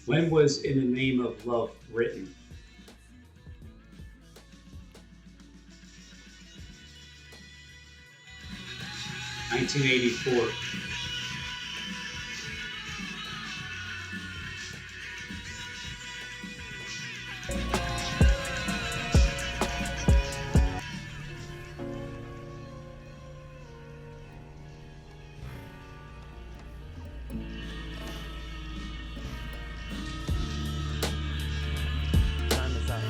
When was In the Name of Love written? 1984. Time is up.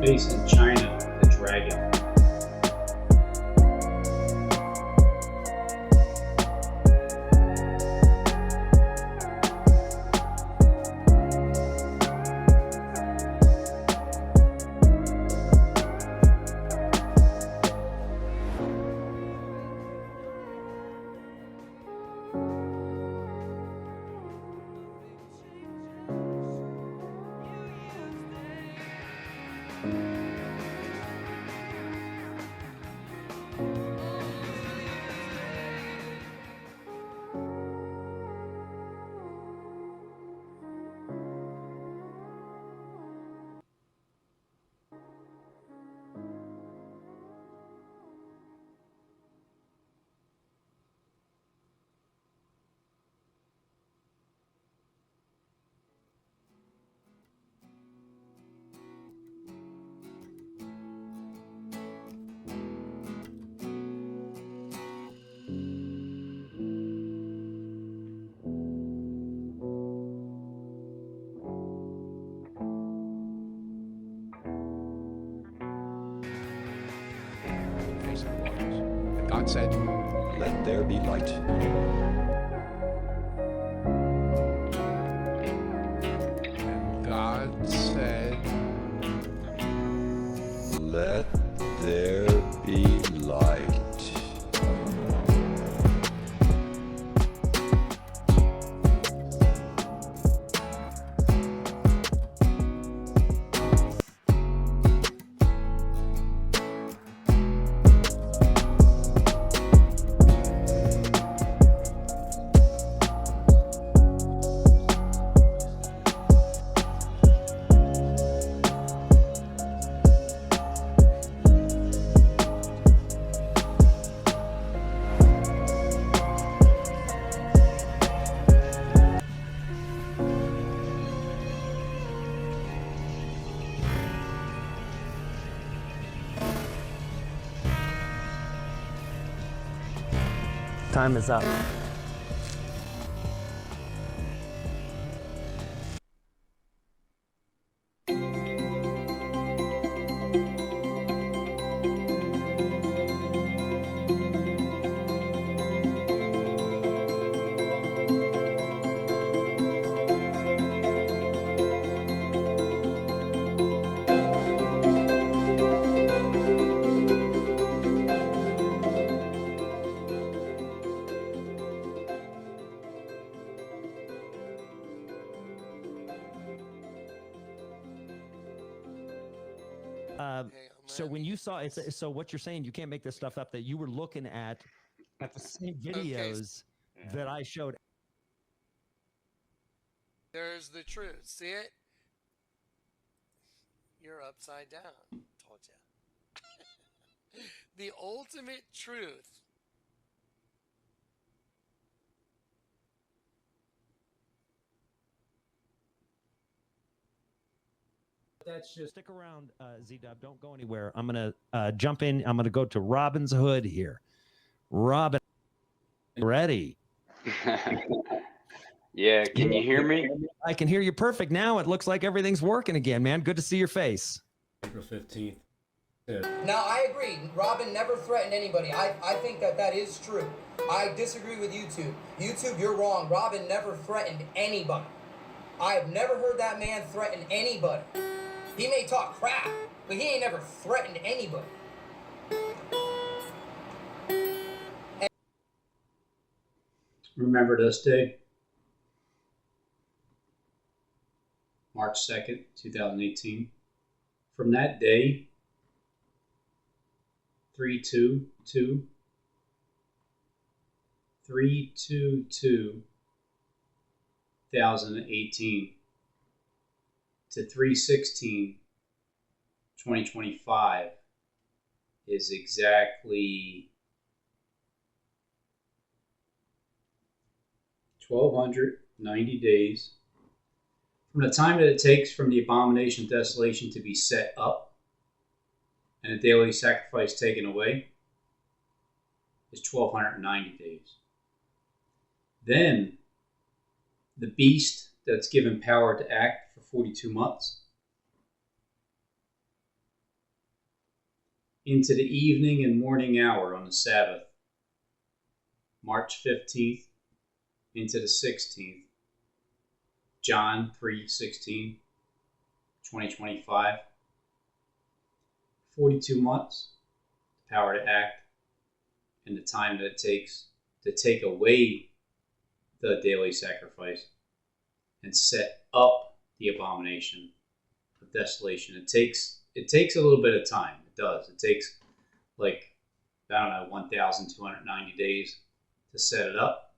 Based in China, the dragon. Face of the waters. And God said, Let there be light. and God said, Let there be light. Time is up. So when you saw it, so what you're saying, you can't make this stuff up, that you were looking at the same videos that I showed. There's the truth. See it? You're upside down. Told you. The ultimate truth. That's just stick around, Z-Dub. Don't go anywhere. I'm gonna jump in. I'm gonna go to Robin's hood here. Robin, ready? Yeah, can you hear me? I can hear you perfect now. It looks like everything's working again, man. Good to see your face. April 15th. Now, I agree. Robin never threatened anybody. I think that is true. I disagree with YouTube. YouTube, you're wrong. Robin never threatened anybody. I have never heard that man threaten anybody. He may talk crap, but he ain't never threatened anybody. Remember this day? March 2nd, 2018. From that day, 3/2018 to 3/16/2025 is exactly 1,290 days from the time that it takes from the abomination of desolation to be set up and a daily sacrifice taken away is 1,290 days. Then the beast that's given power to act for 42 months into the evening and morning hour on the Sabbath, March 15th into the 16th, John 3:16, 2025, 42 months, the power to act, and the time that it takes to take away the daily sacrifice and set up the abomination of desolation. It takes a little bit of time. It does. It takes 1,290 days to set it up.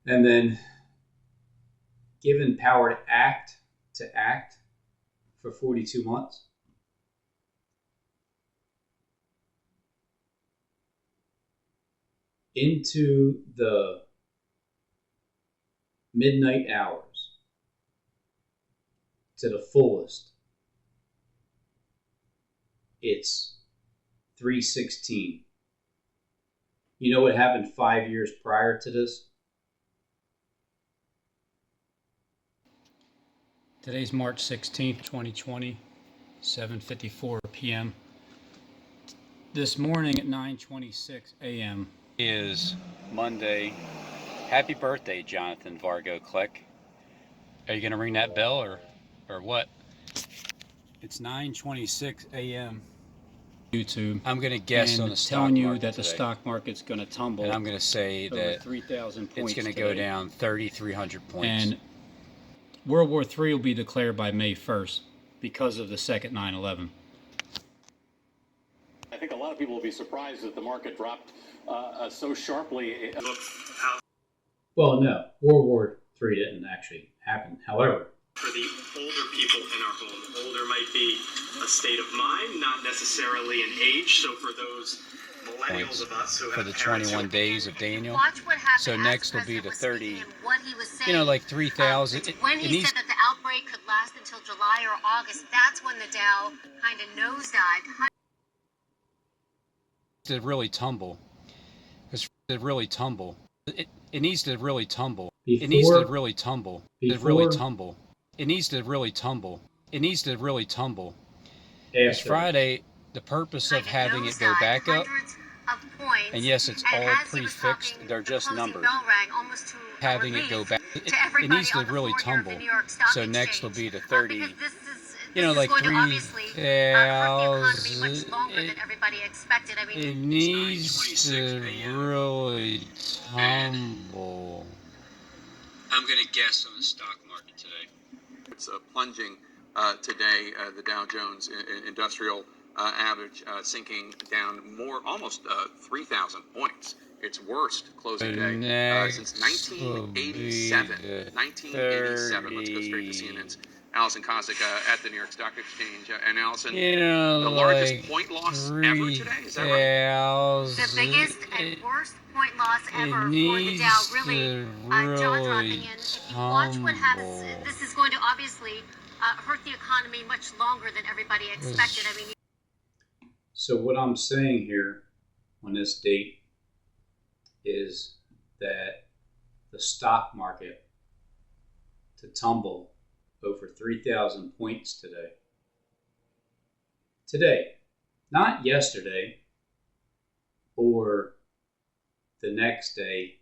And then given power to act for 42 months. Into the midnight hours to the fullest, it's 3/16. You know what happened 5 years prior to this? Today's March 16th, 2020, 7:54 p.m. This morning at 9:26 a.m. is Monday. Happy birthday, Jonathan Vargo Click. Are you going to ring that bell or what? It's 9:26 a.m. YouTube. I'm going to guess and on the stock telling you market that the today. stock market's going to tumble. And I'm going to say that 3,000 points. it's going to go down 3,300 points. And World War III will be declared by May 1st because of the second 9/11. I think a lot of people will be surprised that the market dropped so sharply. Well, no, World War III didn't actually happen. However, for the older people in our home, older might be a state of mind, not necessarily an age. So for those millennials of us who for have the parents 21 days of Daniel. Watch what happened. So next will be the 30, what he was saying, you know, like 3,000. when he said that the outbreak could last until July or August, that's when the Dow kind of nosedived. To really tumble. It really tumble. It needs to really tumble. It needs to really tumble. It really tumble. It needs to really tumble. It needs to really tumble. It's Friday. The purpose of having it go back up, and yes, it's all prefixed. They're just numbers. Having it go back, it needs to really tumble. So next will be the 30. You know, like 3,000. It needs to really tumble. I'm going to guess on the stock market today. It's plunging today. The Dow Jones Industrial Average sinking down almost 3,000 points. Its worst closing day since 1987. 1987. Let's go straight to CNN's Allison Kosik at the New York Stock Exchange. And Allison, the largest point loss ever today, is that right? The biggest and worst point loss ever for the Dow. Really jaw-dropping. And if you watch what happens, this is going to obviously hurt the economy much longer than everybody expected. I mean, so what I'm saying here on this date is that the stock market to tumble over 3,000 points today. Today, not yesterday or the next day,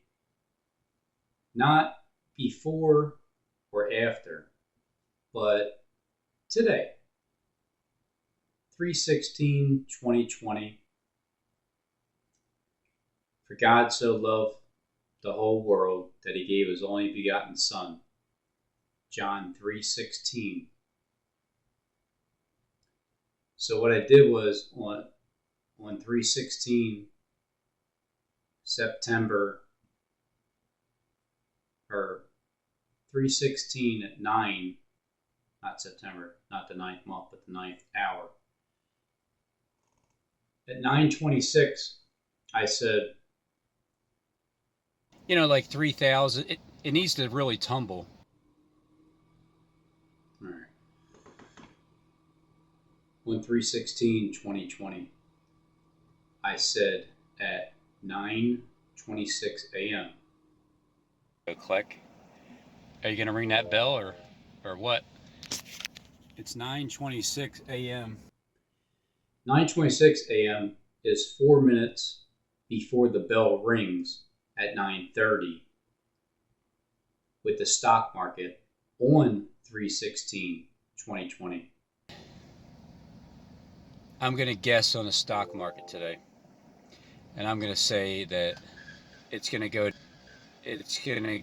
not before or after, but today. 3/16/2020. For God so loved the whole world that he gave his only begotten Son. John 3:16. So what I did was on 3/16 September, or 3/16 at 9, not September, not the 9th month, but the 9th hour. At 9:26, I said, like 3,000. It needs to really tumble. All right. On 3/16/2020, I said at 9:26 a.m. Go click. Are you going to ring that bell or what? It's 9:26 a.m. 9:26 a.m. is 4 minutes before the bell rings at 9:30 with the stock market on 3/16/2020. I'm going to guess on the stock market today. And I'm going to say that it's going to go down. It's going to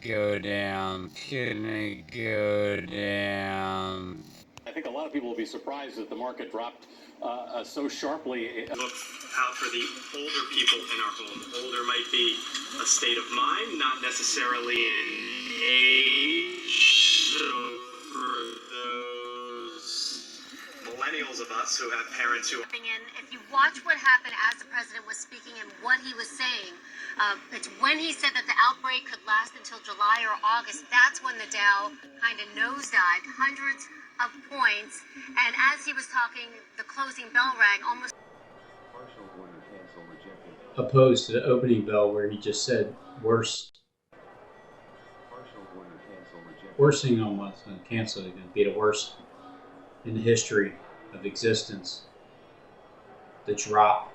go down. I think a lot of people will be surprised that the market dropped so sharply. Look out for the older people in our home. Older might be a state of mind, not necessarily an age. So for those millennials of us who have parents who... If you watch what happened as the president was speaking and what he was saying, it's when he said that the outbreak could last until July or August, that's when the Dow kind of nosedived hundreds of points. And as he was talking, the closing bell rang almost... Opposed to the opening bell where he just said worst. Worst thing almost and canceled. It's going to be the worst in the history of existence. The drop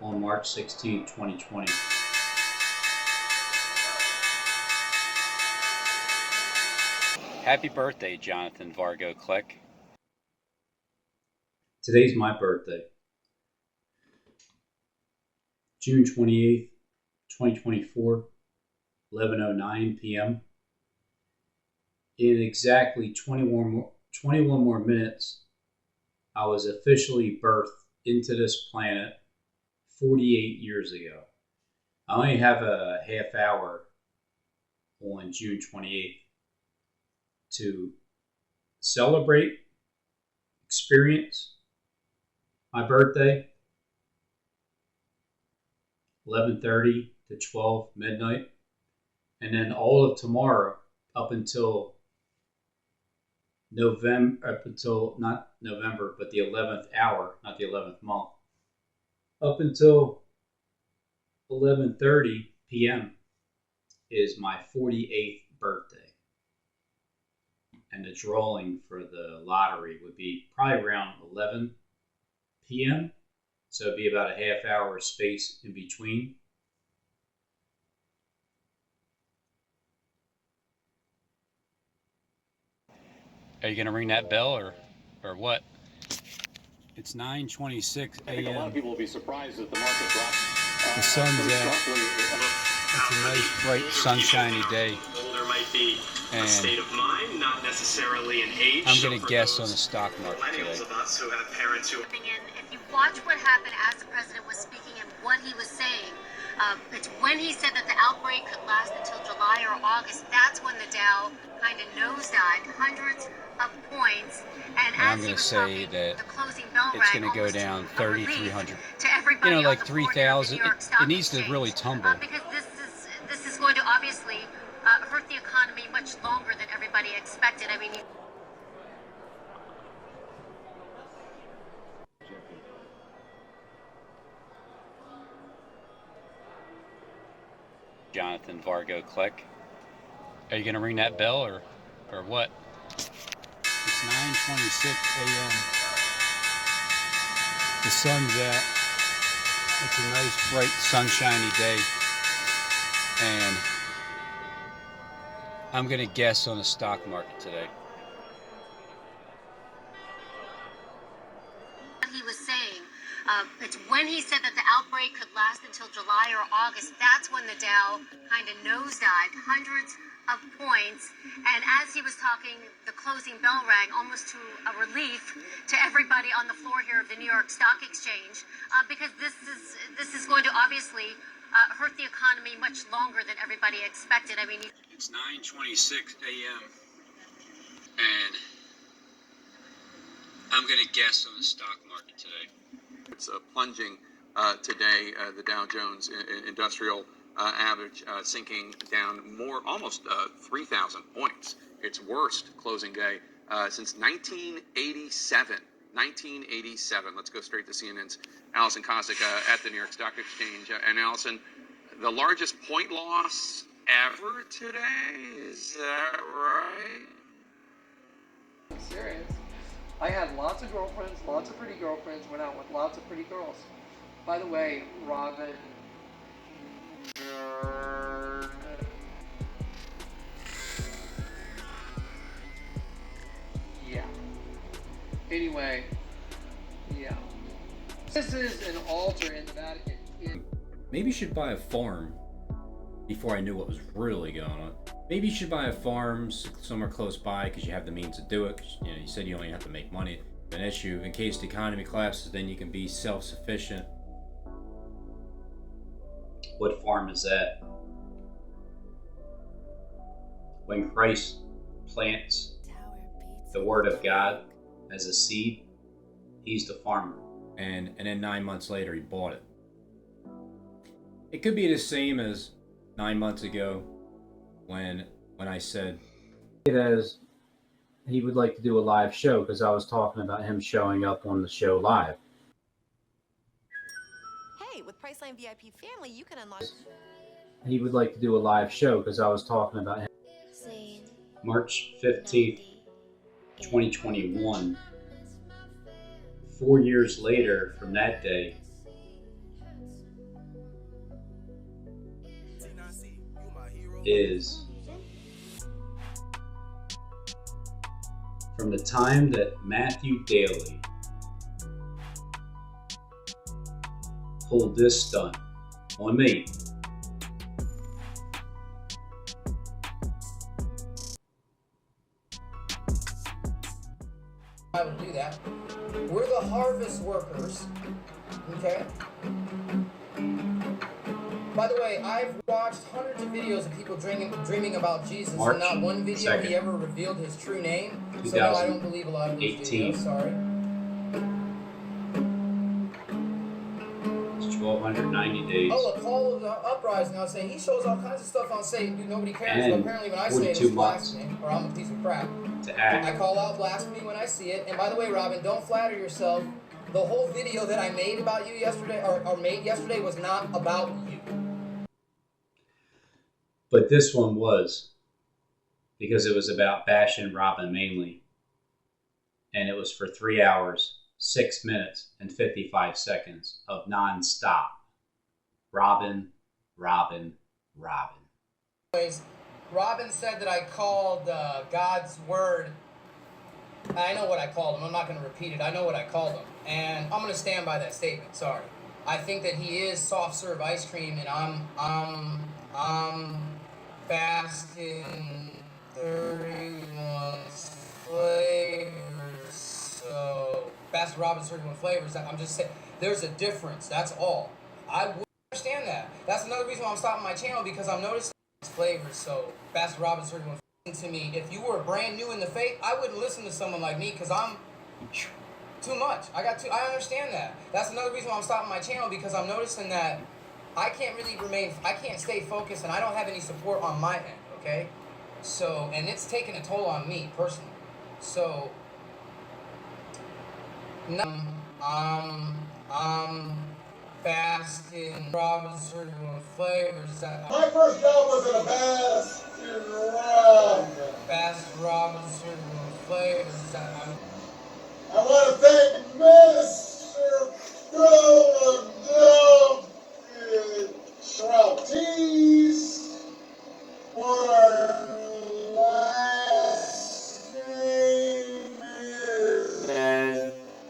on March 16, 2020. Happy birthday, Jonathan Vargo Click. Today's my birthday. June 28th, 2024, 11:09 p.m. In exactly 21 more minutes, I was officially birthed into this planet 48 years ago. I only have a half hour on June 28th to celebrate, experience my birthday, 11:30 to 12 midnight, and then all of tomorrow up until not November, but the 11th hour, not the 11th month, up until 11:30 p.m. is my 48th birthday. And the drawing for the lottery would be probably around 11 p.m. So it'd be about a half hour space in between. Are you going to ring that bell or what? It's 9:26 a.m. I think a lot of people will be surprised that the market dropped the sun's so out. sharply. It's a nice, bright, sunshiny day. Older might be a And state of mind, not necessarily necessarily an age. I'm going to guess on the stock market Millennials today. of us who have parents who. If you watch what happened as the president was speaking and what he was saying, it's when he said that the outbreak could last until July or August. That's when the Dow kind of nosedived, hundreds of points. And I'm as he going to was say talking, that the closing bell it's rang, going to go almost down to a relief 3,300. to everybody You know, on like the floor here of the 3,000. New York Stock It needs to Exchange, really tumble. because this is going to obviously hurt the economy much longer than everybody expected. I mean. Jonathan Vargo Click. Are you going to ring that bell or what? It's 9:26 a.m. The sun's out. It's a nice, bright, sunshiny day. And I'm going to guess on the stock market today. He was saying, it's when he said that the outbreak could last until July or August. That's when the Dow kind of nosedived, hundreds of points. And as he was talking, the closing bell rang, almost to a relief to everybody on the floor here of the New York Stock Exchange, because this is going to obviously hurt the economy much longer than everybody expected. I mean, It's 9:26 a.m. and I'm going to guess on the stock market today. It's plunging today. The Dow Jones Industrial Average sinking down almost 3,000 points. Its worst closing day since 1987. 1987. Let's go straight to CNN's Allison Kosik at the New York Stock Exchange. And Allison, the largest point loss ever today? Is that right? I'm serious. I had lots of girlfriends, lots of pretty girlfriends, went out with lots of pretty girls. By the way, Robin. Yeah. Anyway, yeah. This is an altar in the Vatican. Maybe you should buy a farm before I knew what was really going on. Maybe you should buy a farm somewhere close by because you have the means to do it. You know, you said you only have to make money. An issue in case the economy collapses, then you can be self-sufficient. What farm is that? When Christ plants the word of God as a seed, he's the farmer. And then 9 months later, he bought it. It could be the same as 9 months ago when I said It as he would like to do a live show because I was talking about him showing up on the show live. Hey, with Priceline VIP Family, you can unlock. He would like to do a live show because I was talking about him. March 15th, 2021. 4 years later from that day, is from the time that Matthew Daly pulled this stunt on me. I would do that. We're the harvest workers, okay? By the way, I've watched hundreds of videos of people dreaming about Jesus, and not one video 2nd, he ever revealed his true name. So no, I don't believe a lot of these videos, sorry. It's 1,290 days. Oh, a call of the uprising. I was saying he shows all kinds of stuff on Satan. Dude, nobody cares. And But apparently, when I say it, 42 it's blasphemy, or I'm a piece of crap. To act. I call out blasphemy when I see it. And by the way, Robin, don't flatter yourself. The whole video that I made about you yesterday, or made yesterday, was not about you. But this one was, because it was about bashing Robin mainly. And it was for 3 hours, 6 minutes, and 55 seconds of non-stop. Robin, Robin, Robin. Anyways, Robin said that I called God's word. I know what I called him. I'm not going to repeat it. I know what I called him. And I'm going to stand by that statement. Sorry. I think that he is soft serve ice cream, and I'm fasting 31 flavors. So Baskin Robbins 31 flavors. I'm just saying, there's a difference. That's all. I would understand that. That's another reason why I'm stopping my channel, because I'm noticing flavors. So Baskin Robbins 31 to me. If you were brand new in the faith, I wouldn't listen to someone like me, because I'm too much. I understand that. That's another reason why I'm stopping my channel, because I'm noticing that I can't stay focused, and I don't have any support on my end, okay? So, and it's taking a toll on me personally. So, Baskin Robbins 31 flavors. My first job was at a Baskin Robbins. Baskin Robbins 31 flavors. I want to thank Mr. Philadelphia Schraubtees for last name is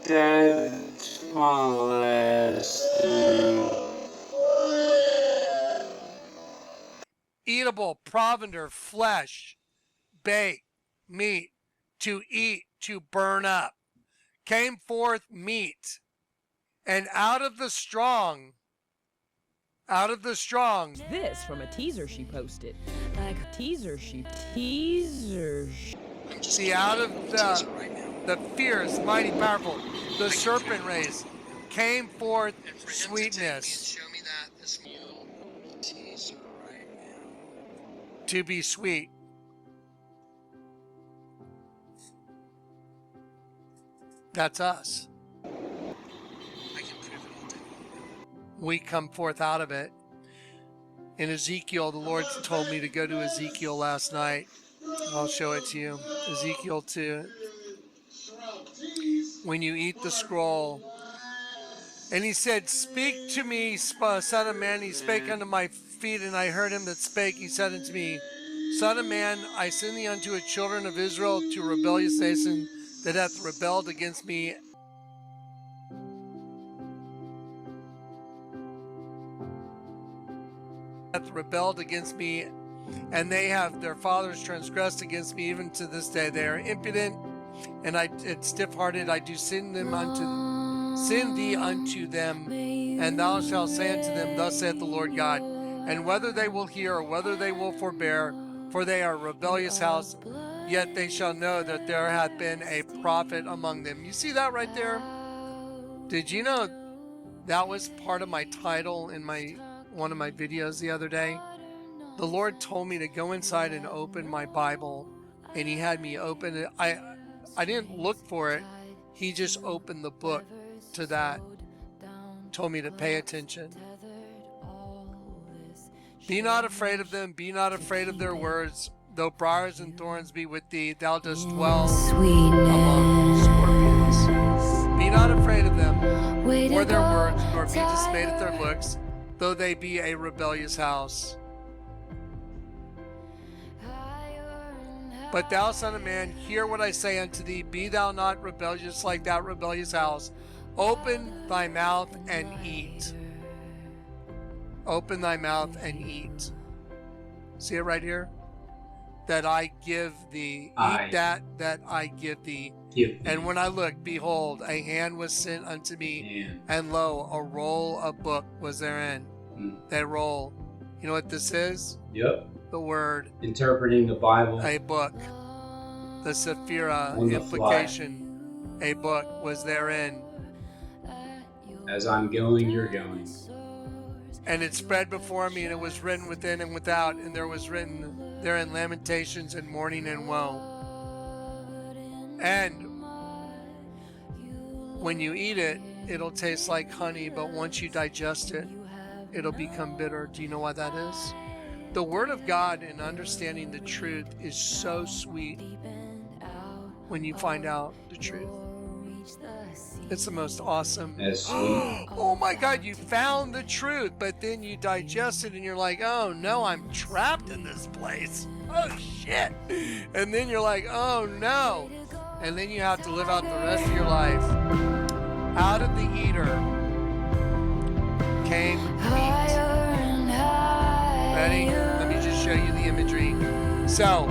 that's my last name. Eatable provender, flesh, bake, meat, to eat, to burn up. Came forth meat, and out of the strong. This from a teaser she posted. Like a teaser. See, out of the fierce, mighty, powerful, the serpent race, came forth sweetness. To be sweet. That's us. We come forth out of it. In Ezekiel, the Lord told me to go to Ezekiel last night. I'll show it to you. Ezekiel 2. When you eat the scroll. And he said, speak to me, son of man. He spake unto my feet, and I heard him that spake. He said unto me, Son of man, I send thee unto the children of Israel, to a rebellious nation that hath rebelled against me. And they have their fathers transgressed against me, even to this day. They are impudent and stiff-hearted. I do send thee unto them, and thou shalt say unto them, Thus saith the Lord God. And whether they will hear or whether they will forbear, for they are a rebellious house, yet they shall know that there hath been a prophet among them. You see that right there? Did you know that was part of my title in one of my videos the other day? The Lord told me to go inside and open my Bible, and he had me open it. I didn't look for it. He just opened the book to that. Told me to pay attention. Be not afraid of them. Be not afraid of their words. Though briars and thorns be with thee, thou dost dwell among scorpions. Be not afraid of them, or their words, nor be dismayed at their looks, though they be a rebellious house. But thou, son of man, hear what I say unto thee. Be thou not rebellious like that rebellious house. Open thy mouth and eat. Open thy mouth and eat. See it right here? That I give thee. Eat that I give thee. And when I looked, behold, a hand was sent unto me, and lo, a roll of book was therein. That roll. You know what this is? Yep. The word. Interpreting the Bible. A book. The Sephira implication. A book was therein. As I'm going, you're going. And it spread before me, and it was written within and without, and there was written therein lamentations and mourning and woe. And when you eat it, it'll taste like honey, but once you digest it, it'll become bitter. Do you know why that is? The Word of God and understanding the truth is so sweet when you find out the truth. It's the most awesome. That's sweet. Oh my God, you found the truth, but then you digest it and you're like, oh no, I'm trapped in this place. Oh shit. And then you're like, oh no. And then you have to live out the rest of your life. Out of the eater came meat. Ready? Let me just show you the imagery. So,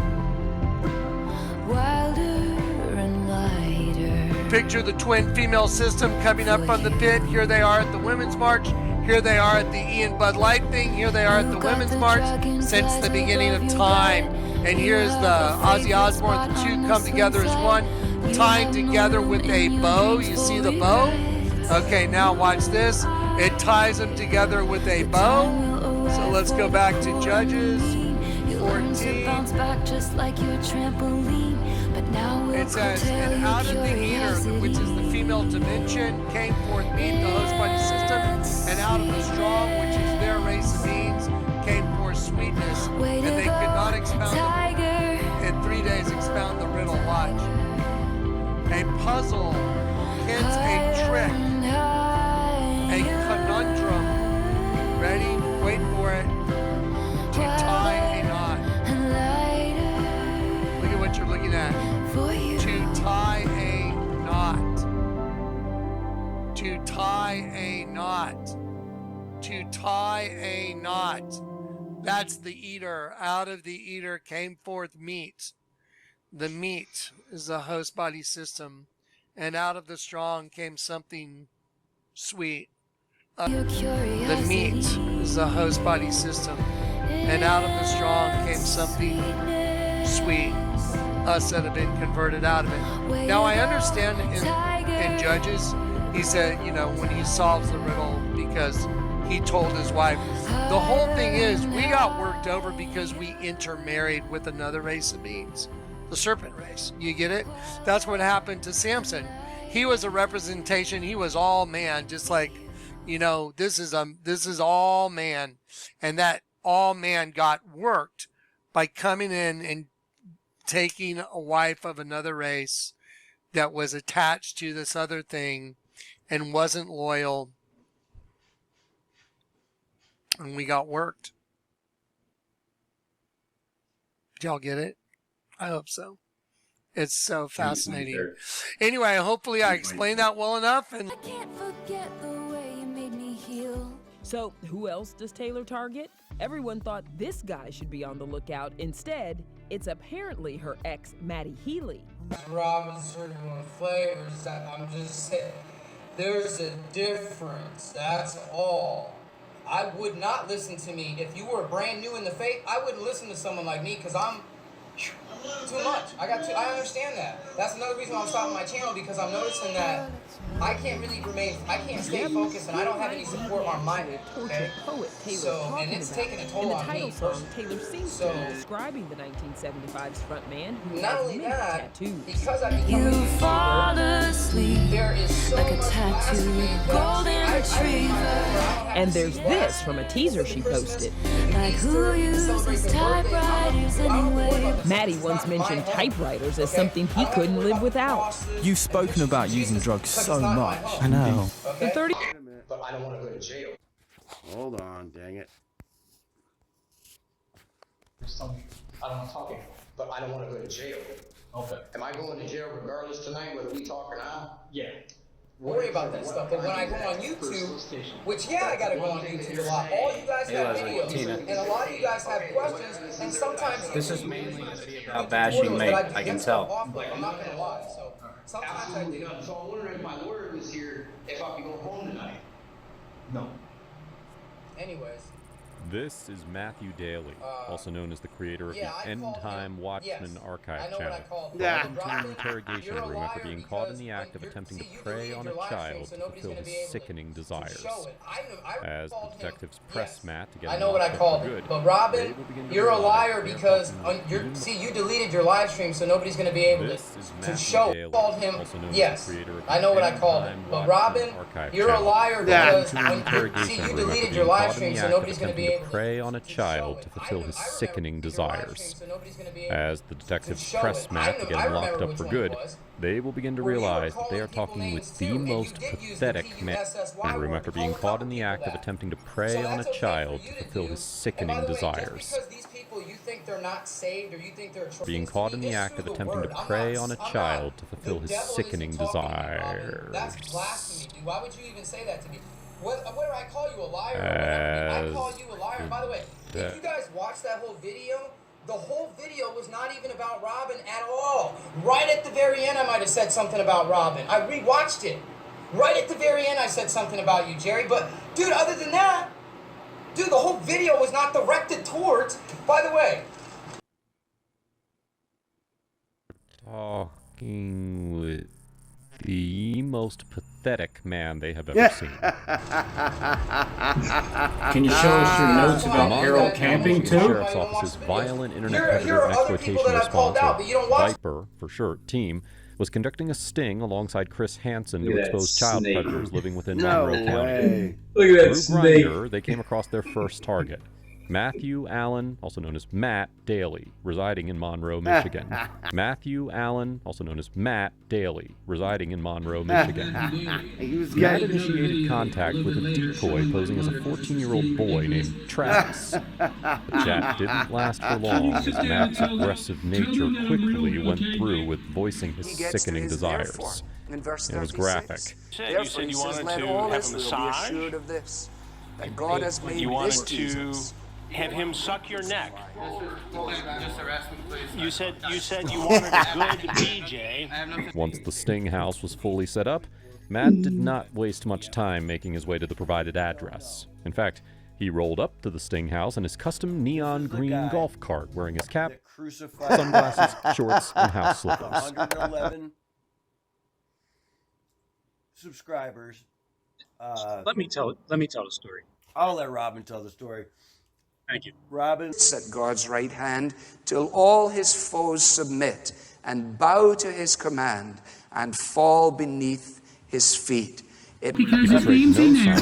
picture the twin female system coming up from the pit. Here they are at the Women's March. Here they are at the Ian Bud Light thing. Here they are at the Women's March since the beginning of time. And here's the Ozzy Osbourne. The two come together as one, tied together with a bow. You see the bow? Okay, now watch this. It ties them together with a bow. So let's go back to Judges 14. It says, and out of the eater, which is the female dimension, came forth meat, the host body system, and out of the strong, which is their race of beings, came forth sweetness, and they could not expound in 3 days expound the riddle. Watch. A puzzle, hence a trick, a conundrum. Ready? Wait for it. To tie a knot. Look at what you're looking at. To tie a knot. To tie a knot. To tie a knot. That's the eater. Out of the eater came forth meat. The meat is the host body system. And out of the strong came something sweet. The meat is the host body system. And out of the strong came something sweet. Us that have been converted out of it. Now I understand in Judges, he said, you know, when he solves the riddle because he told his wife. The whole thing is we got worked over because we intermarried with another race of beings. The serpent race. You get it? That's what happened to Samson. He was a representation. He was all man, just like, you know, this is all man. And that all man got worked by coming in and taking a wife of another race that was attached to this other thing and wasn't loyal. And we got worked. Did y'all get it? I hope so. It's so fascinating. Anyway, hopefully I explained that well enough. And I can't forget the way you made me heal. So, who else does Taylor target? Everyone thought this guy should be on the lookout. Instead, it's apparently her ex, Maddie Healy. Robinson flavors. I'm just saying, there's a difference. That's all. I would not listen to me if you were brand new in the faith. I wouldn't listen to someone like me because I'm too much. I understand that. That's another reason why I'm stopping my channel, because I'm noticing that I can't stay focused, and I don't have any support on my end. Okay? So, and it's taking a toll on me. In the title song, Taylor seems to be describing the 1975's frontman who not has only many that, tattoos. because I became a YouTuber, there is so like a much tattooed golden retriever. And there's this from a teaser she posted. Like who uses typewriters anyway? Maddie once mentioned typewriters as something he couldn't live without. You've spoken about using drugs so much. I know. The 30. But I don't want to go to jail. Hold on, dang it. I don't want to talk anymore, but I don't want to go to jail. Okay. Am I going to jail regardless tonight, whether we talk or not? Yeah. Worry about that stuff, but when I go on YouTube, which I gotta go on YouTube a lot. All you guys have videos, and a lot of you guys have questions, and sometimes this is mainly about bashing me. I can tell. I'm not gonna lie. So sometimes I do. So I'm wondering if my lawyer was here, if I could go home tonight. No. Anyways. This is Matthew Daly, also known as the creator of the End Time Watchman Archive channel. Welcome to an interrogation room after being caught in the act of attempting to prey on a child to fulfill his sickening desires. As the detectives press Matt to get I know what I called it, but Robin, you're a liar because you deleted your live stream, so nobody's going to be able to show it. Called him. Yes, I know what I called it, but Robin, you're a liar because you deleted your live stream, so nobody's going to be able to prey on a child to fulfill his sickening desires. As the detectives press Matt to get him locked up for good, they will begin to realize that they are talking with the most pathetic man in the room after being caught in the act of attempting to prey on a child to fulfill his sickening desires. Being caught in the act of attempting to prey on a child to fulfill his sickening desires. That's blasphemy, dude. Why would you even say that to me? Whether I call you a liar or whatever, I call you a liar. By the way, if you guys watch that whole video, the whole video video was not even about Robin at all. Right at the very end, I might have said something about Robin. I rewatched it. Right at the very end, I said something about you, Jerry. But, dude, other than that, dude, the whole video was not directed towards... By the way... Talking with the most pathetic man they have ever seen. Can you show us your notes about Harold camping The too? Sheriff's Office's violent internet predator and exploitation sponsor, Viper, for short, team, was conducting a sting alongside Chris Hansen to expose child predators living within Monroe County. Look at that Through snake. Grindr, they came across their first target. Matthew Allen, also known as Matt Daly, residing in Monroe, Michigan. Matthew Allen, also known as Matt Daly, residing in Monroe, Michigan. Matt initiated contact with a decoy posing as a 14-year-old boy named Travis. The chat didn't last for long as Matt's aggressive nature quickly went through with voicing his sickening desires. It was graphic. You said you wanted to have a massage. That God has made you wanted this to Jesus. have him suck your neck. You said you wanted a good BJ. Once the sting house was fully set up, Matt did not waste much time making his way to the provided address. In fact, he rolled up to the sting house in his custom neon green golf cart, wearing his cap, sunglasses, shorts, and house slippers. 111 subscribers. Let me tell the story. I'll let Robin tell the story. Thank you. Robin. At God's right hand till all his foes submit and bow to his command and fall beneath his feet. Because his name's in there.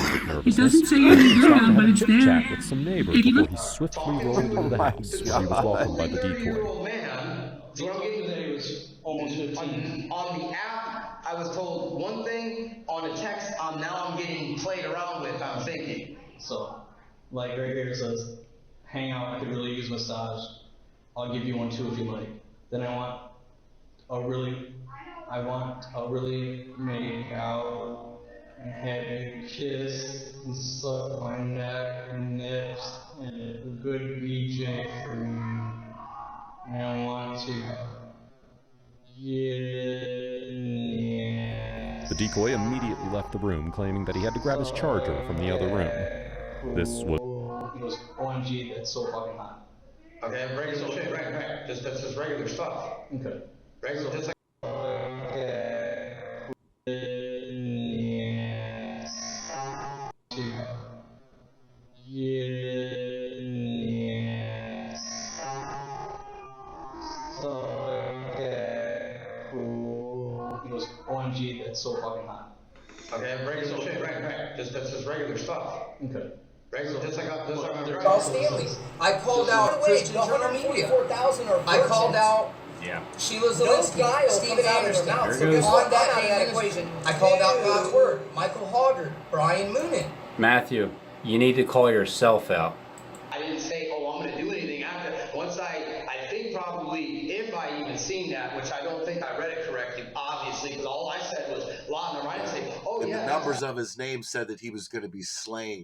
It doesn't say anything around, but it's there. Chat with some neighbors before he swiftly rolled into the house, where he was welcomed by the decoy. So what I'm getting today was almost 15. On the app, I was told one thing. On a text, now I'm getting played around with. I'm thinking. So, like right here it says, hang out, I could really use massage. I'll give you one too if you like. Then I want a really make out and have a kiss and suck my neck and nips and a good BJ for me. And I want to The decoy immediately left the room, claiming that he had to grab his charger from the other room. This was... It was OMG, that's so fucking hot. Okay, regular shit, right. That's just regular stuff. Okay. Regular, just like. OMG, that's so fucking hot. Okay, regular shit, right. That's just regular stuff. Okay. Regular, just like Charles Stanley. I called out Christian Journal Media. I called out Sheila Zelinsky, Stephen Anderson. On that day equation, I called out God's Word, Michael Hoggard, Brian Moonen. Matthew, you need to call yourself out. I didn't say, oh, I'm going to do anything after. Once I think probably, if I even seen that, which I don't think I read it correctly, obviously, because all I said was, law and the right, say, oh, and yeah. the numbers of his name said that he was going to be slain.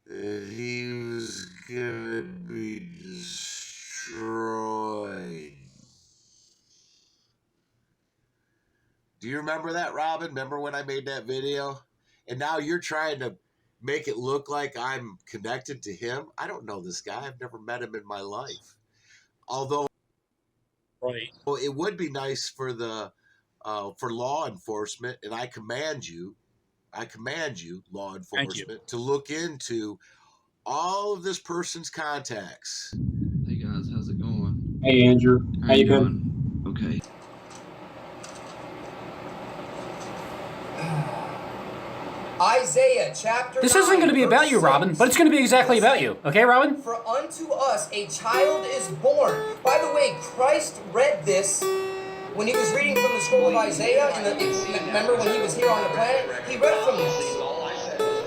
He was going to be destroyed. Do you remember that, Robin? Remember when I made that video? And now you're trying to make it look like I'm connected to him? I don't know this guy. I've never met him in my life. Although it would be nice for the for law enforcement, and I command you, law enforcement, to look into all of this person's contacts. Hey guys, how's it going? Hey Andrew, how you doing? Okay. Isaiah chapter 9. This isn't going to be about you, Robin, but it's going to be exactly about you. Okay, Robin? For unto us a child is born. By the way, Christ read this when he was reading from the scroll of Isaiah. Remember when he was here on the planet? He read from this.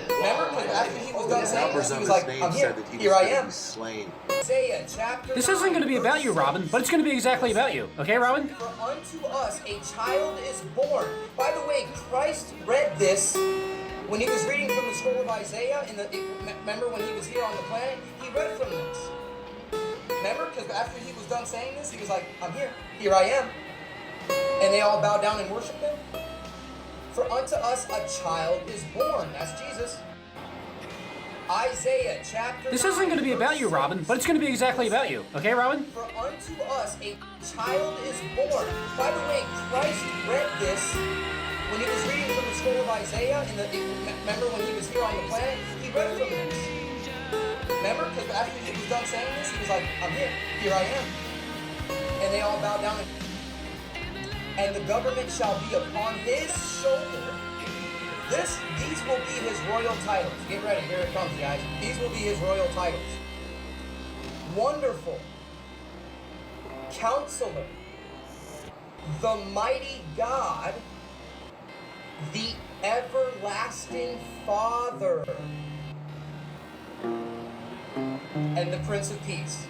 Remember? After he was done saying this, he was like, I'm here. Here I am. Isaiah chapter 9. This isn't going to be about you, Robin, but it's going to be exactly about you. Okay, Robin? For unto us a child is born. By the way, Christ read this When he was reading from the scroll of Isaiah, remember when he was here on the planet, he read from this. Remember? Because after he was done saying this, he was like, I'm here. Here I am. And they all bowed down and worshiped him. For unto us a child is born. That's Jesus. Isaiah chapter 9. This isn't going to be about you, Robin, but it's going to be exactly about you. Okay, Robin? For unto us a child is born. By the way, Christ read this when he was reading from the scroll of Isaiah. Remember when he was here on the planet? He read from this. Remember? Because after he was done saying this, he was like, I'm here. Here I am. And they all bowed down. And the government shall be upon his shoulder. These will be his royal titles. Get ready, here it comes, guys. These will be his royal titles. Wonderful. Counselor. The mighty God. The everlasting Father. And the Prince of Peace.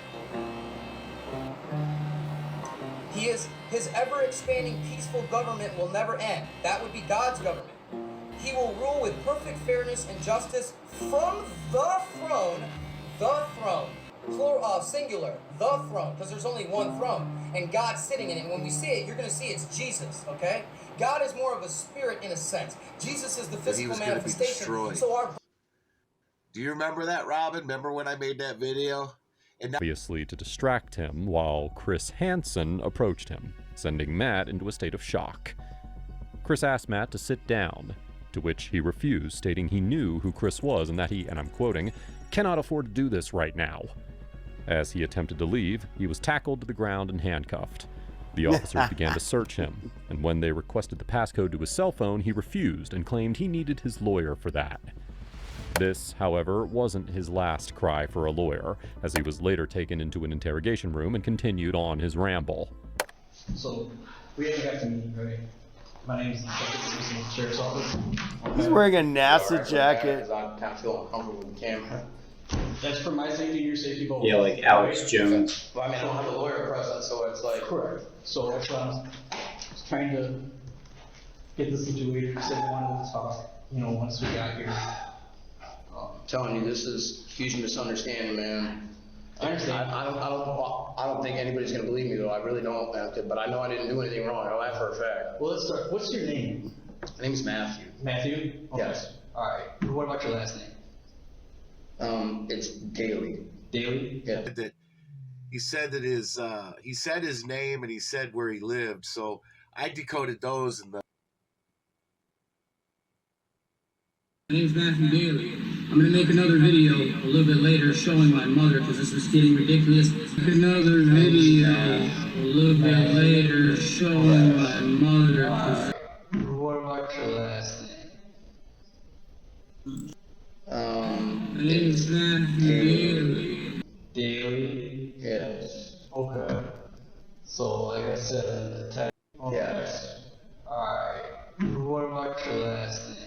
His ever-expanding peaceful government will never end. That would be God's government. He will rule with perfect fairness and justice from the throne, plural, singular, the throne, because there's only one throne, and God's sitting in it. And when we see it, you're going to see it's Jesus, okay? God is more of a spirit in a sense. Jesus is the physical manifestation. So do you remember that, Robin? Remember when I made that video? Obviously to distract him, while Chris Hansen approached him, sending Matt into a state of shock. Chris asked Matt to sit down, to which he refused, stating he knew who Chris was and that he, and I'm quoting, cannot afford to do this right now. As he attempted to leave, he was tackled to the ground and handcuffed. The officers began to search him, and when they requested the passcode to his cell phone, he refused and claimed he needed his lawyer for that. This, however, wasn't his last cry for a lawyer, as he was later taken into an interrogation room and continued on his ramble. So, we haven't got to meet, right? My name is the Sheriff's Office. He's wearing a NASA jacket. I kind of feel uncomfortable with the camera. That's for my safety and your safety both. Yeah, like Alex Jones. Well, I mean, I don't have a lawyer present, so it's like... Correct. So that's why I'm trying to get the situation so we wanted to talk, once we got here. I'm telling you, this is huge misunderstanding, man. I understand. I don't think anybody's gonna believe me though. I really don't, but I know I didn't do anything wrong. I know that for a fact. Well, let's start. What's your name? My name's Matthew. Matthew? Okay. Yes. All right. What about your last name? It's Daly. Daly? Yeah. He said that he said his name and he said where he lived, so I decoded those and My name's Matthew Daly. I'm going to make another video a little bit later showing my mother because this is getting ridiculous. Another video a little bit later showing my mother. What about your last name? My name's Matthew Daly. Daly? Yes. Okay. So, like I said in the text. Okay. Yes. Alright. What about your last name?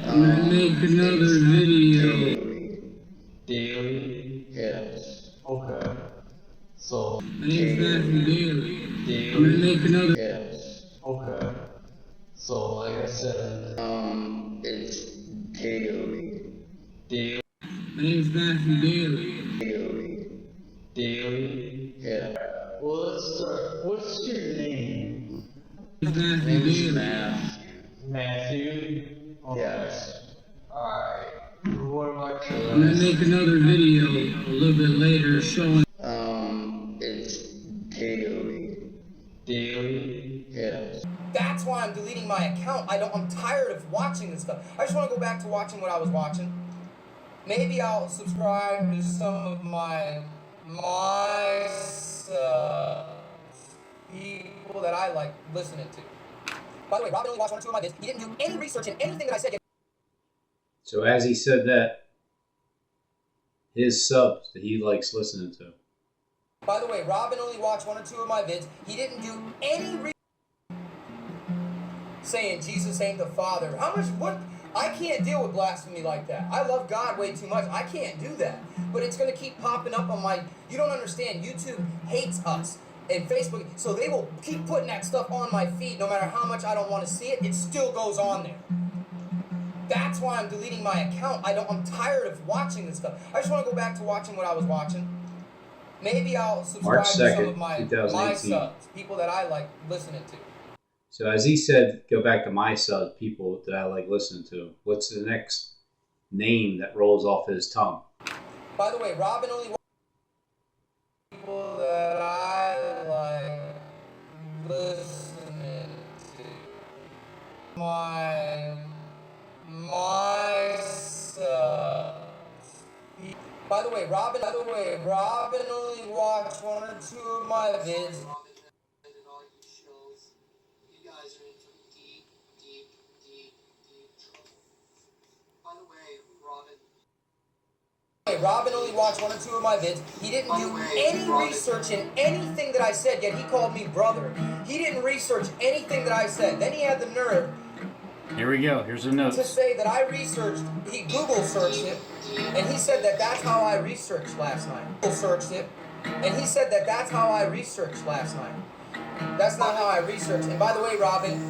I'm gonna make another video. Daily? Yes. Okay. So. My name's Matthew Daly. I'm gonna make another. Yes. Okay. So, like I said. It's Daly. Daily. My name's Matthew Daly. Daly. Daily? Yeah. Well, let's start. What's your name? Matthew Daly. Matthew? Okay. Yes. Alright. What about your last I'm gonna make another video a little bit later showing. It's Daly. Daily? Yes. That's why I'm deleting my account. I'm tired of watching this stuff. I just want to go back to watching what I was watching. Maybe I'll subscribe to some of my people that I like listening to. By the way, Robin only watched 1 or 2 of my vids. He didn't do any research in anything that I said. So as he said that, his subs that he likes listening to. By the way, Robin only watched 1 or 2 of my vids. He didn't do any research saying Jesus ain't the Father. I can't deal with blasphemy like that. I love God way too much. I can't do that. But it's going to keep popping up on my... You don't understand. YouTube hates us. and Facebook, so they will keep putting that stuff on my feed no matter how much I don't want to see it. It still goes on there. That's why I'm deleting my account. I'm tired of watching this stuff. I just want to go back to watching what I was watching. Maybe I'll subscribe March to some 2nd, of my 2018. subs, people that I like listening to. So as he said, go back to my sub, people that I like listening to. What's the next name that rolls off his tongue? By the way, Robin only people that I like listening to. My subs. By the way, Robin only watched 1 or 2 of my vids. Robin only watched 1 or 2 of my vids. He didn't do any research in anything that I said, yet he called me brother. He didn't research anything that I said. Then he had the nerve. Here we go. Here's the notes. To say that I researched, he Google searched it, and he said that that's how I researched last night. Google searched it, and he said that that's how I researched last night. That's not how I researched. And by the way, Robin,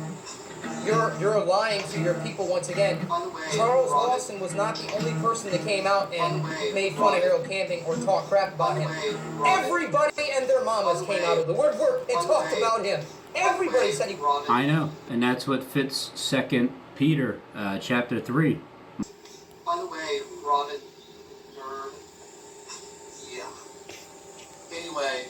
you're lying to your people once again. Charles Lawson was not the only person that came out and made fun of Harold Camping or talked crap about him. Everybody and their mamas came out of the woodwork and talked about him. Everybody said he. I know, and that's what fits 2 Peter, chapter 3. By the way, Robin, nerd. Yeah. Anyway.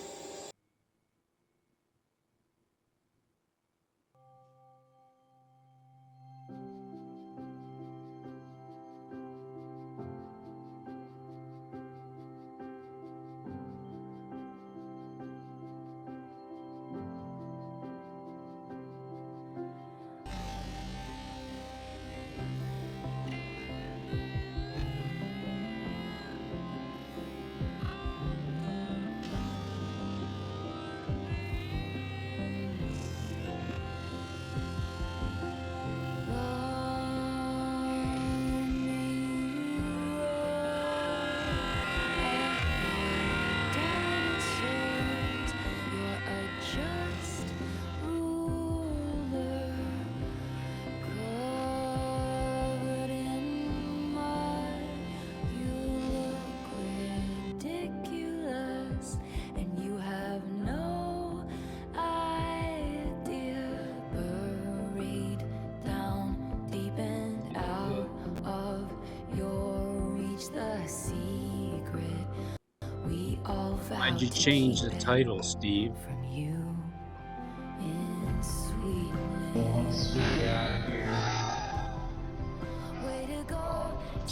Why'd you change the title, Steve?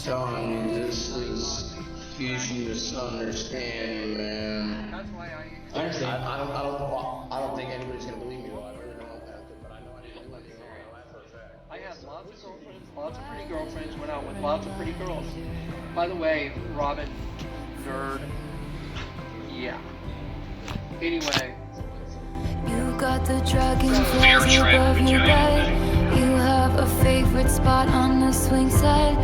John, this is huge misunderstanding, man. Honestly, I don't think anybody's gonna believe me though. I really don't. But I know I didn't do anything wrong. I know that for a fact. I had lots of girlfriends, lots of pretty girlfriends, went out with lots of pretty girls. By the way, Robin, nerd. Yeah. Anyway. You got the dragonflies above your bed. You have a favorite spot on the swing set.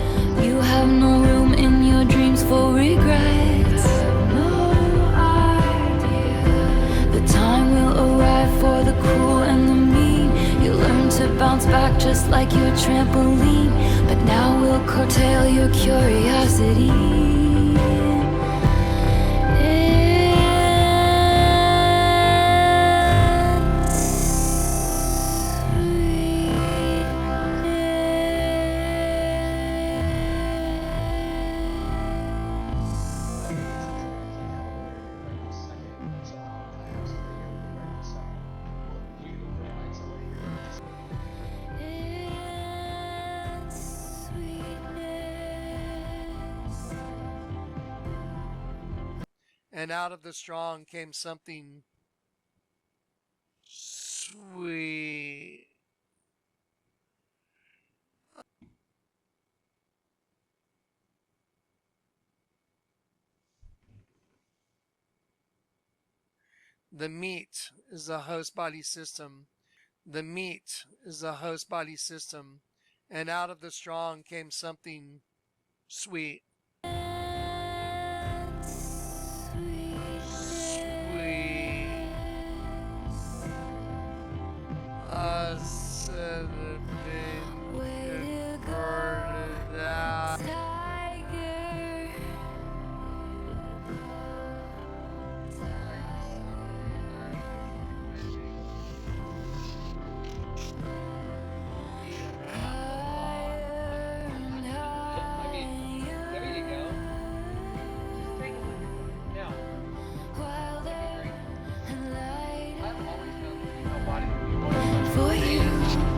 You have no room in your dreams for regrets. No idea. The time will arrive for the cruel and the mean. You learn to bounce back just like your trampoline. But now we'll curtail your curiosity. And out of the strong came something sweet. The meat is the host body system. The meat is the host body system. And out of the strong came something sweet. Sweet. must have been converted out.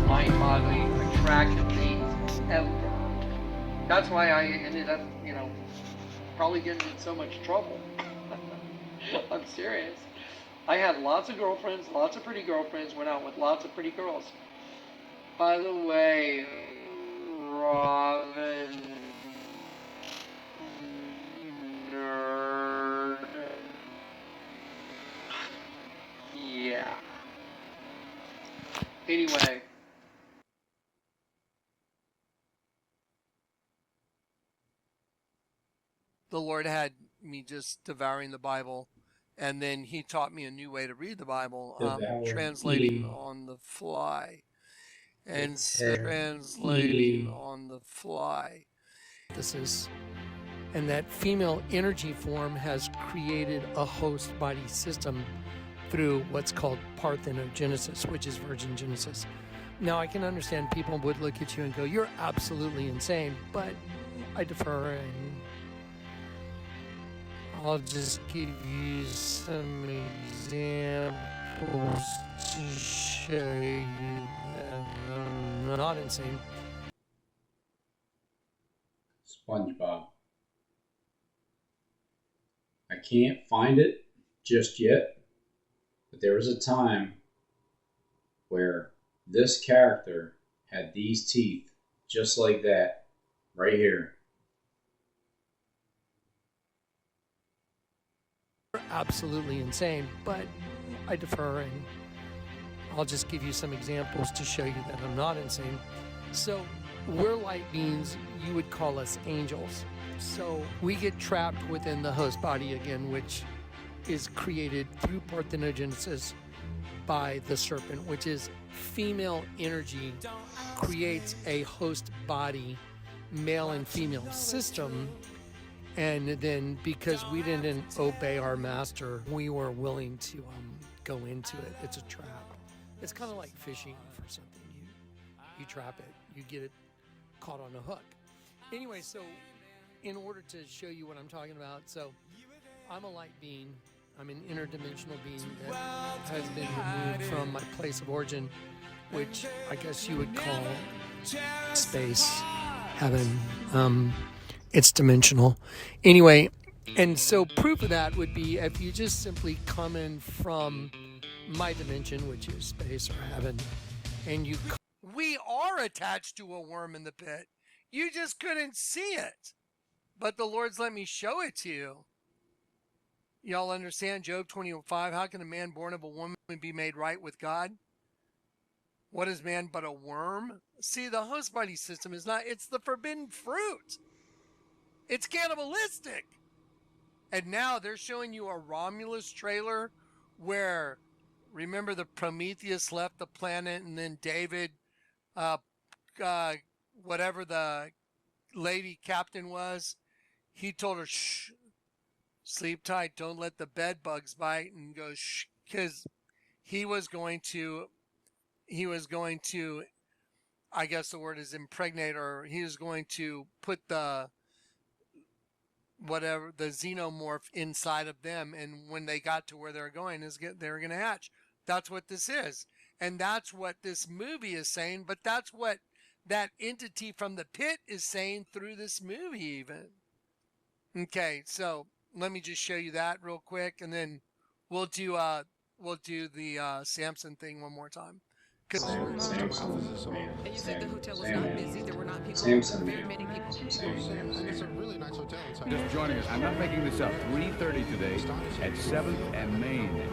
Mind-boggling, attractive things ever. That's why I ended up, probably getting in so much trouble. I'm serious. I had lots of girlfriends, lots of pretty girlfriends, went out with lots of pretty girls. By the way, Robin, nerd. Yeah. Anyway. The Lord had me just devouring the Bible, and then He taught me a new way to read the Bible, translating on the fly. And translating on the fly. And that female energy form has created a host body system through what's called parthenogenesis, which is virgin genesis. Now, I can understand people would look at you and go, "You're absolutely insane," but I defer, and I'll just give you some examples to show you that I'm not insane. SpongeBob. I can't find it just yet, but there was a time where this character had these teeth just like that right here. Absolutely insane, but I defer, and I'll just give you some examples to show you that I'm not insane. So we're light beings, you would call us angels. So we get trapped within the host body again, which is created through parthenogenesis by the serpent, which is female energy creates a host body, male and female system. And then because we didn't obey our master, we were willing to go into it. It's a trap. It's kind of like fishing for something. You trap it, you get it caught on a hook. Anyway, so in order to show you what I'm talking about, so I'm a light being. I'm an interdimensional being that has been removed from my place of origin, which I guess you would call space, heaven. It's dimensional. Anyway, and so proof of that would be if you just simply come in from my dimension, which is space or heaven, and you... We are attached to a worm in the pit. You just couldn't see it. But the Lord's let me show it to you. Y'all understand Job 20:5? How can a man born of a woman be made right with God? What is man but a worm? See, the host body system is not, it's the forbidden fruit. It's cannibalistic. And now they're showing you a Romulus trailer where, remember, the Prometheus left the planet, and then David, whatever the lady captain was, he told her, shh, sleep tight, don't let the bed bugs bite, and go shh, because he was going to, I guess the word is impregnate, or he was going to put the whatever, the xenomorph inside of them, and when they got to where they're going, they were going to hatch. That's what this is. And that's what this movie is saying, but that's what that entity from the pit is saying through this movie even. Okay, so let me just show you that real quick, and then we'll do the Samson thing one more time. And you said the hotel was not busy. There were not people. Very many people. It's a really nice hotel. Just joining us. I'm not making this up. 3:30 today at 7th and Main.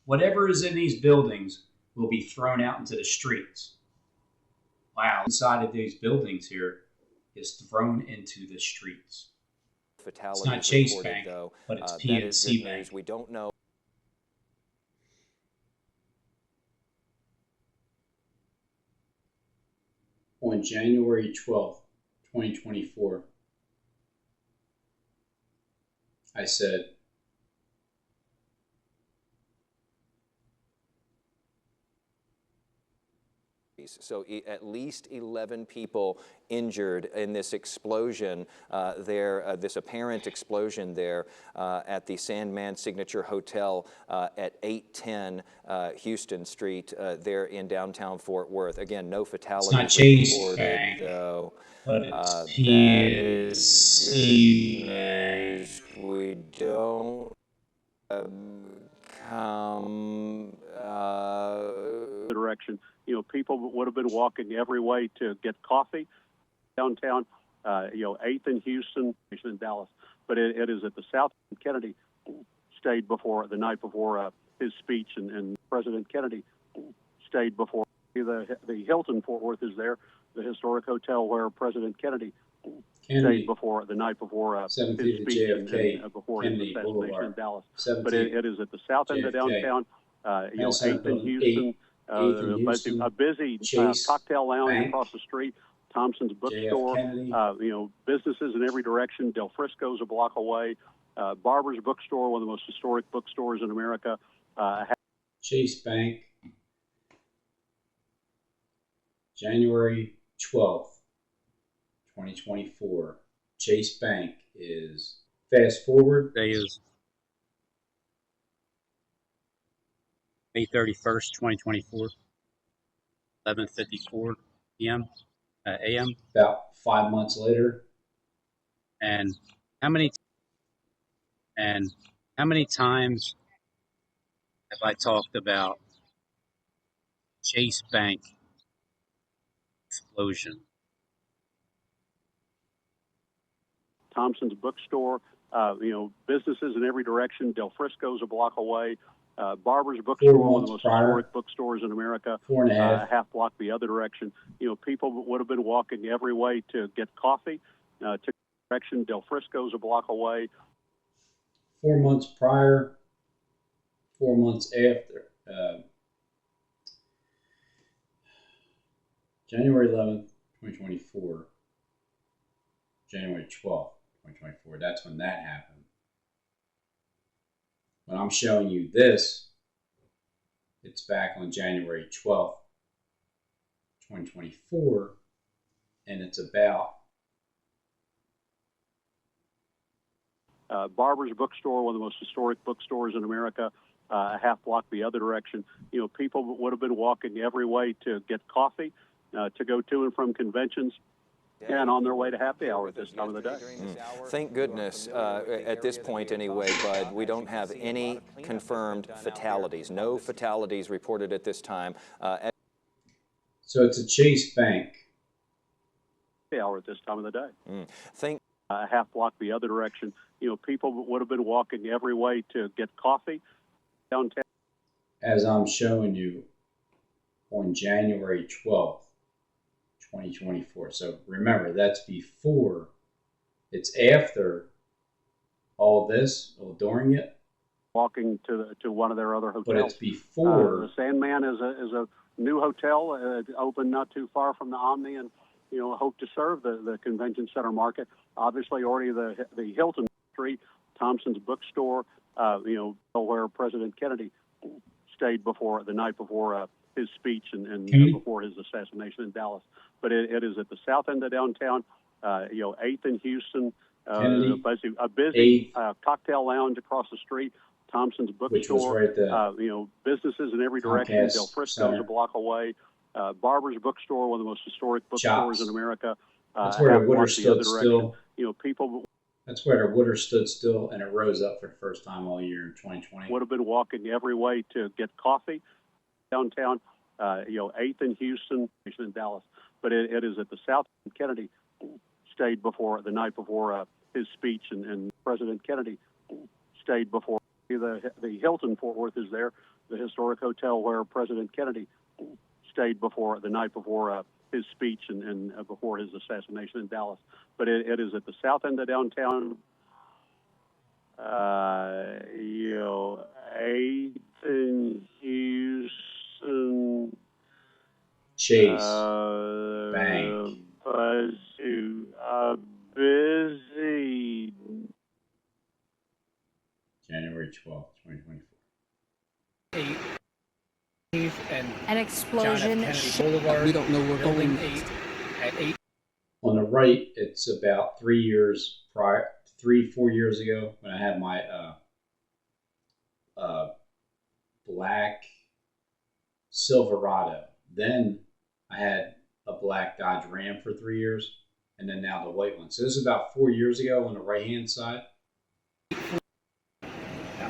Whatever is in these buildings will be thrown out into the streets. Wow, inside of these buildings here is thrown into the streets. It's not Chase Bank, but it's PNC Bank. We don't know. on January 12th, 2024, I said, so at least 11 people injured in this explosion this apparent explosion there at the Sandman Signature Hotel at 810 Houston Street there in downtown Fort Worth. Again, no fatalities it's not Chase reported, Bank, though. but it's PNC. We don't come direction. You know, people would have been walking every way to get coffee downtown, 8th and Houston, in Dallas. But it is at the South. Kennedy stayed before the night before his speech, and President Kennedy stayed before. The Hilton Fort Worth is there, the historic hotel where President Kennedy stayed before the night before his speech and before his assassination in Dallas. But it is at the south end of downtown, 8th and Houston. A busy cocktail lounge across the street, Thompson's bookstore, businesses in every direction. Del Frisco's a block away. Barber's bookstore, one of the most historic bookstores in America. Chase Bank, January 12th, 2024. Chase Bank is, fast forward. Today is May 31st, 2024, 11:54 p.m. a.m. About 5 months later. And how many times have I talked about Chase Bank explosion? Thompson's bookstore, businesses in every direction. Del Frisco's a block away. Barber's bookstore, one of the most historic bookstores in America, 4.5. a half block the other direction. People would have been walking every way to get coffee. To direction, Del Frisco's a block away. 4 months prior, 4 months after. January 11th, 2024. January 12th, 2024. That's when that happened. When I'm showing you this, it's back on January 12th, 2024, and it's about Barber's bookstore, one of the most historic bookstores in America, a half block the other direction. People would have been walking every way to get coffee, to go to and from conventions, and on their way to happy hour at this time of the day. Thank goodness, at this point anyway, Bud, we don't have any confirmed fatalities. No fatalities reported at this time. So it's a Chase Bank. Happy hour at this time of the day. A half block the other direction. People would have been walking every way to get coffee downtown. As I'm showing you on January 12th, 2024. So remember, that's before. It's after all this, or during it. Walking to one of their other hotels. But it's before. The Sandman is a new hotel, opened not too far from the Omni, and hope to serve the convention center market. Obviously, already the Hilton Street, Thompson's bookstore, where President Kennedy stayed before the night before his speech and before his assassination in Dallas. But it is at the south end of downtown, 8th and Houston, basically a busy cocktail lounge across the street, Thompson's bookstore, right businesses in every direction. Del Frisco's a block away. Barber's bookstore, one of the most historic bookstores in America. That's where the water stood still. People. That's where the water stood still, and it rose up for the first time all year in 2020. Would have been walking every way to get coffee downtown, 8th and Houston, in Dallas. But it is at the South. Kennedy stayed before the night before his speech, and President Kennedy stayed before. The Hilton Fort Worth is there, the historic hotel where President Kennedy stayed before the night before his speech and before his assassination in Dallas. But it is at the south end of downtown, 8th and Houston. Chase Bank. was too busy. January 12th, 2024. An explosion. We don't know we're going. On the right, it's about 4 years ago when I had my black Silverado. Then I had a black Dodge Ram for 3 years, and then now the white one. So this is about 4 years ago on the right-hand side.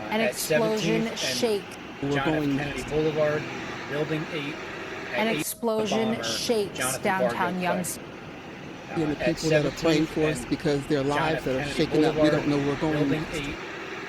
An explosion shakes. We're going Kennedy Boulevard, Building 8. An explosion shakes downtown Youngstown. And the people that are praying for us because their lives that are shaken up, we don't know we're going. Building 8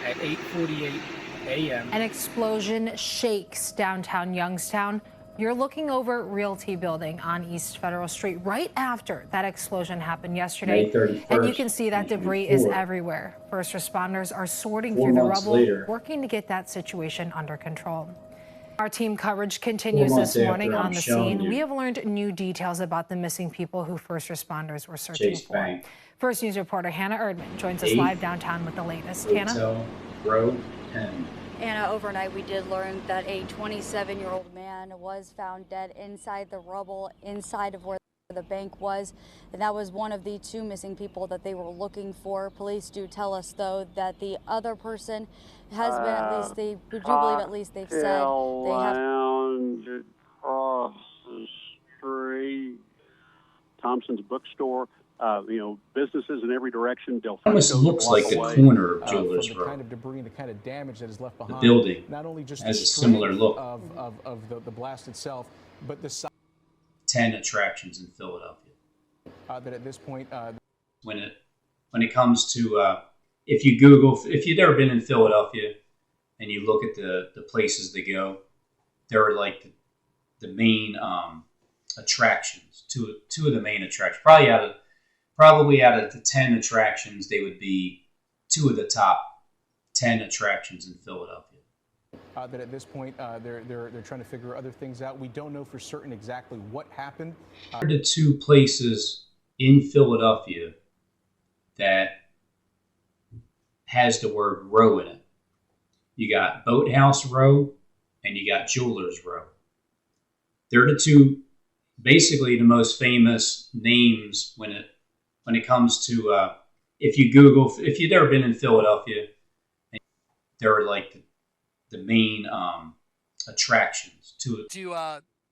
at 8:48 a.m. An explosion shakes downtown Youngstown. You're looking over Realty Building on East Federal Street right after that explosion happened yesterday. May 31st, and you can see that debris is everywhere. First responders are sorting through the rubble, working to get that situation under control. Our team coverage continues this morning on the scene. We have learned new details about the missing people who first responders were searching for. First News reporter Hannah Erdman joins us live downtown with the latest. Hannah? Road 10. Anna, overnight we did learn that a 27-year-old man was found dead inside the rubble inside of where the bank was, and that was one of the 2 missing people that they were looking for. Police do tell us, though, that the other person has been, at least they do believe, at least they've said they have across the street. Thompson's bookstore. Businesses in every direction. Almost looks like the corner of Jewelers Row. The kind of debris and the kind of damage that is left behind. The building not only just has a similar look. Of the blast itself, but the size. 10 attractions in Philadelphia. That at this point, when it comes to if you've ever been in Philadelphia and you look at the places to go, there are like the main attractions. Two of the main attractions. Probably out of the 10 attractions, they would be 2 of the top 10 attractions in Philadelphia. That at this point, they're trying to figure other things out. We don't know for certain exactly what happened. There are the 2 places in Philadelphia that has the word row in it. You got Boathouse Row and you got Jewelers Row. They're the 2, basically the most famous names when it comes to if you've ever been in Philadelphia, there are like the main attractions to it.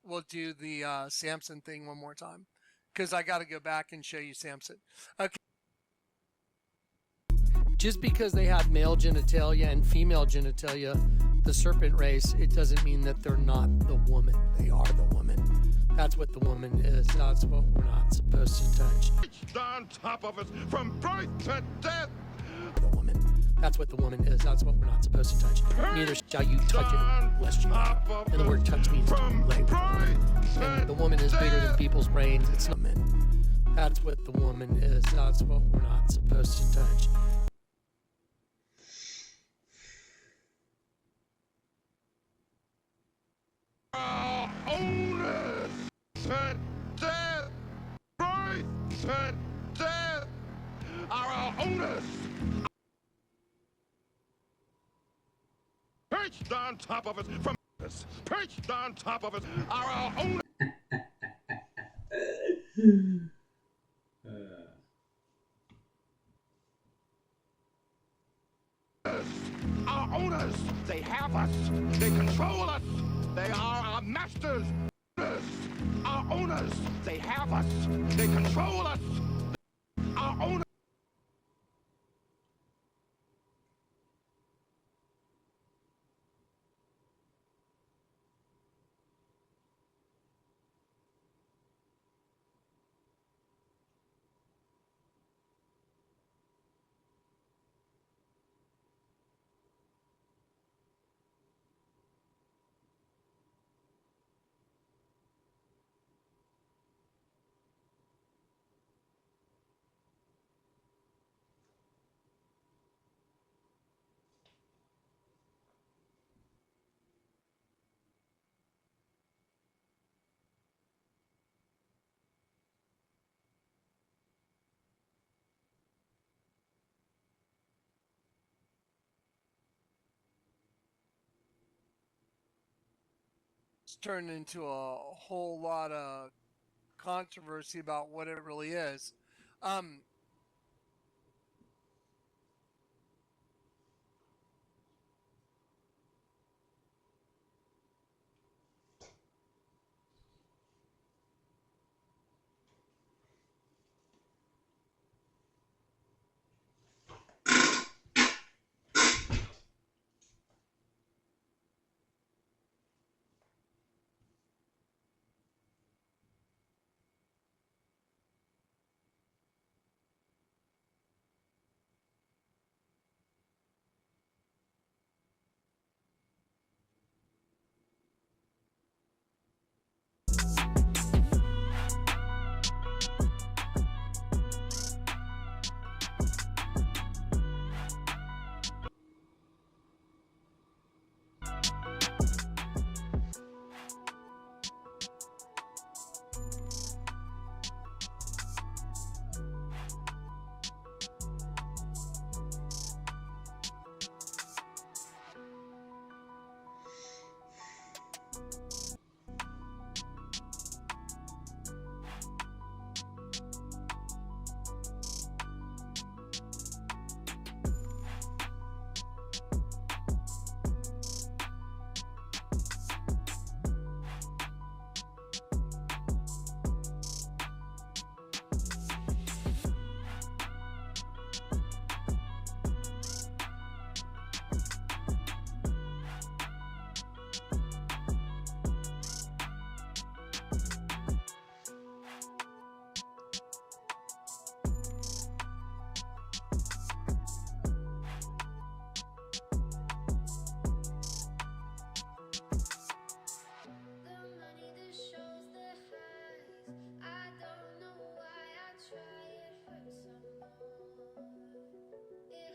We'll do the Samson thing one more time because I got to go back and show you Samson. Okay. Just because they have male genitalia and female genitalia, the serpent race, it doesn't mean that they're not the woman. They are the woman. That's what the woman is. That's what we're not supposed to touch. On top of us from birth to death. The woman. That's what the woman is. That's what we're not supposed to touch. Neither shall you touch it, lest you die. And the word touch means to lay with the woman. And the woman is bigger than people's brains. It's not men. That's what the woman is. That's what we're not supposed to touch. Our owners to death. Right to death. Our owners. Perched on top of us from us. Perched on top of us are our owners. Our owners, they have us. They control us. They are our masters. Our owners, they have us. They control us. Our owners. it's turned into a whole lot of controversy about what it really is.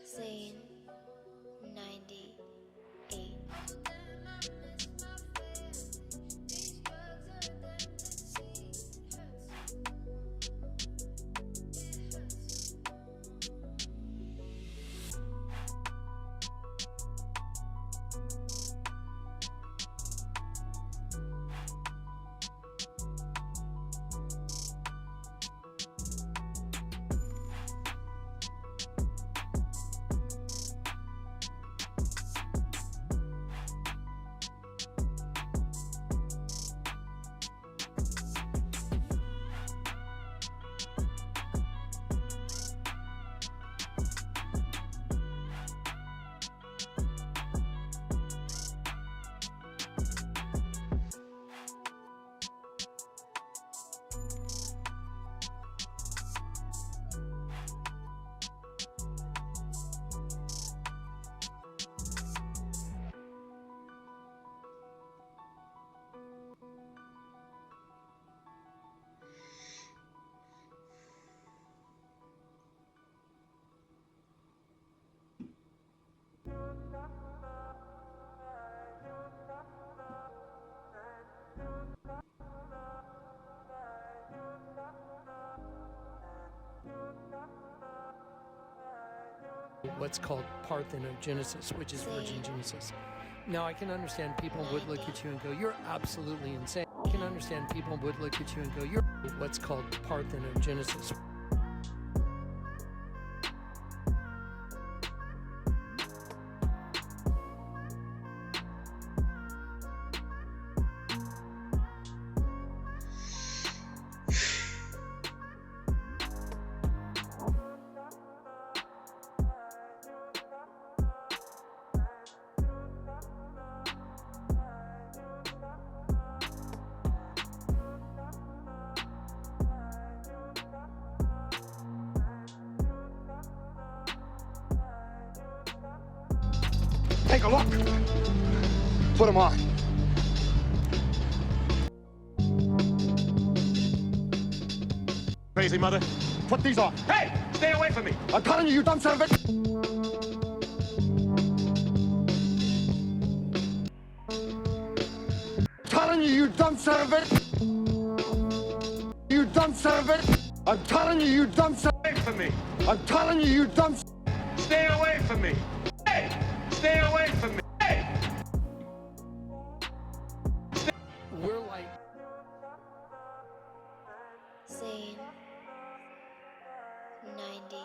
Scene 98. What's called parthenogenesis, which is virgin genesis. Now, I can understand people would look at you and go, you're absolutely insane. I can understand people would look at you and go, you're what's called parthenogenesis. Take a look. Put them on. Crazy mother. Put these on. Hey! Stay away from me. I'm telling you, you dumb son of a bitch. Telling you, you dumb son of a bitch. You dumb son of a bitch. I'm telling you, you dumb son of a bitch. Away from me. I'm telling you, you dumb. Stay away from me. Hey! Stay away from me. Hey! Zane 90.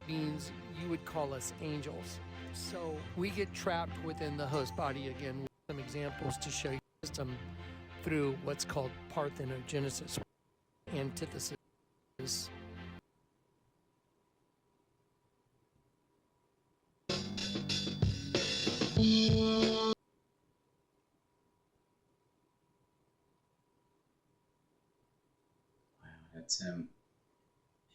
Means you would call us angels. So we get trapped within the host body again. With some examples to show you the system through what's called parthenogenesis, antithesis. Wow, that's him.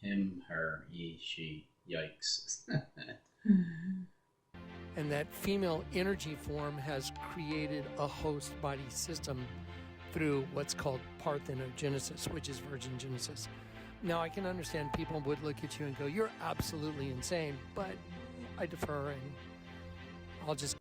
Him, her, he, she. Yikes. And that female energy form has created a host body system through what's called parthenogenesis, which is virgin genesis. Now, I can understand people would look at you and go, you're absolutely insane, but I defer and I'll just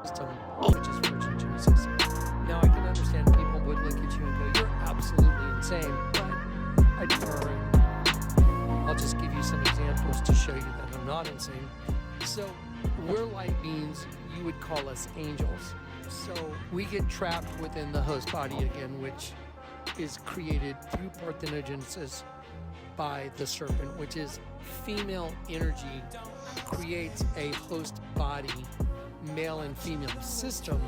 system, which is virgin genesis. Now, I can understand people would look at you and go, you're absolutely insane, but I defer and I'll just give you some examples to show you that I'm not insane. So we're light beings, you would call us angels. So we get trapped within the host body again, which is created through parthenogenesis by the serpent, which is female energy creates a host body, male and female system,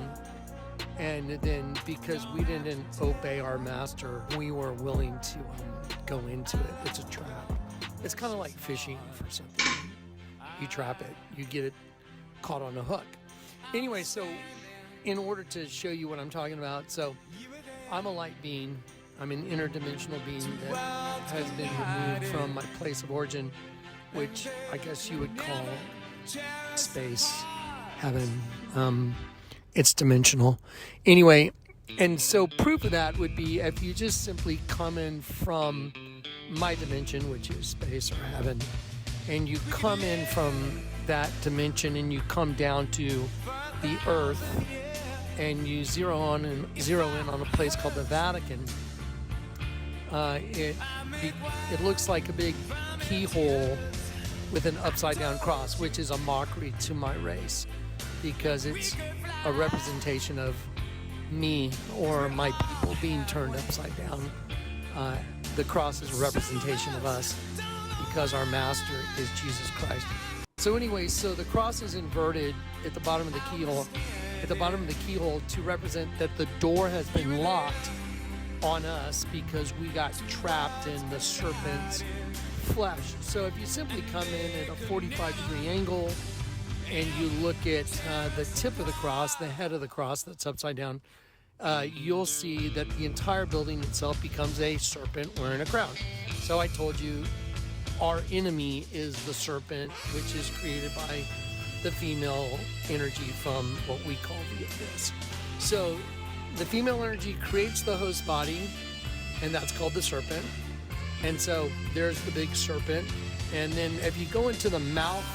and then because we didn't obey our master, we were willing to go into it. It's a trap. It's kind of like fishing for something. You trap it, you get it caught on a hook. Anyway, so in order to show you what I'm talking about, so I'm a light being. I'm an interdimensional being that has been removed from my place of origin, which I guess you would call space, heaven. It's dimensional. Anyway, and so proof of that would be if you just simply come in from my dimension, which is space or heaven, and you come in from that dimension and you come down to the earth and you zero in on a place called the Vatican. It looks like a big keyhole with an upside down cross, which is a mockery to my race because it's a representation of me or my people being turned upside down. The cross is a representation of us because our master is Jesus Christ. So anyway, so the cross is inverted at the bottom of the keyhole, to represent that the door has been locked on us because we got trapped in the serpent's flesh. So if you simply come in at a 45-degree angle and you look at the tip of the cross, the head of the cross that's upside down, you'll see that the entire building itself becomes a serpent wearing a crown. So I told you our enemy is the serpent, which is created by the female energy from what we call the abyss. So the female energy creates the host body, and that's called the serpent. And so there's the big serpent. And then if you go into the mouth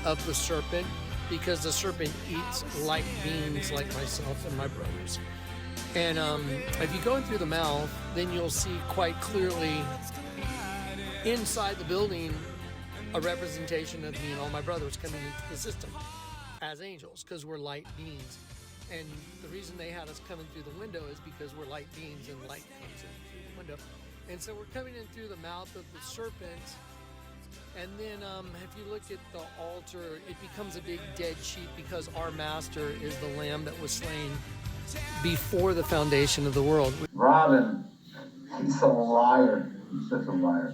of the serpent, because the serpent eats light beings like myself and my brothers. And if you go in through the mouth, then you'll see quite clearly inside the building a representation of me and all my brothers coming into the system as angels, because we're light beings. And the reason they had us coming through the window is because we're light beings and light comes in through the window. And so we're coming in through the mouth of the serpent. And then if you look at the altar, it becomes a big dead sheep because our master is the lamb that was slain before the foundation of the world. Robin, he's a liar. He's such a liar.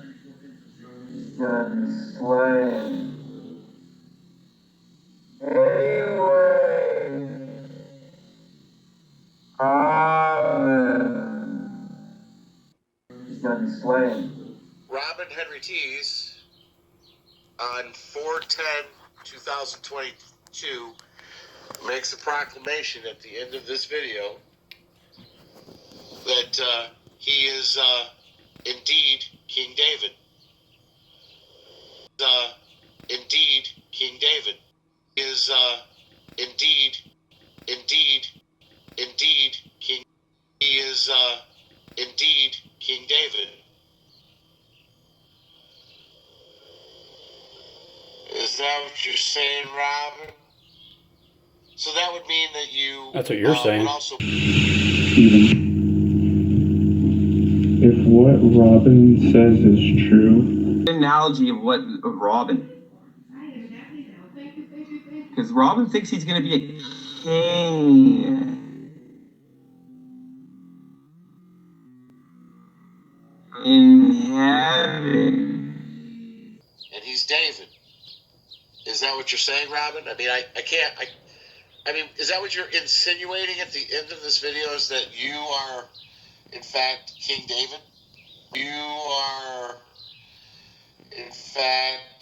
He's gonna be slain. Anyway, he's gonna be slain. Robin Henry Tees on 4/10/2022 makes a proclamation at the end of this video that he is indeed King David. Indeed King David. Is indeed King. He is indeed King David. Is that what you're saying, Robin? So that would mean that you. That's what you're saying. Would also... If what Robin says is true. Analogy of Robin. Because Robin thinks he's going to be a king. In heaven. And he's David. Is that what you're saying, Robin? I mean, I can't. I mean, is that what you're insinuating at the end of this video? Is that you are, in fact, King David? You are, in fact,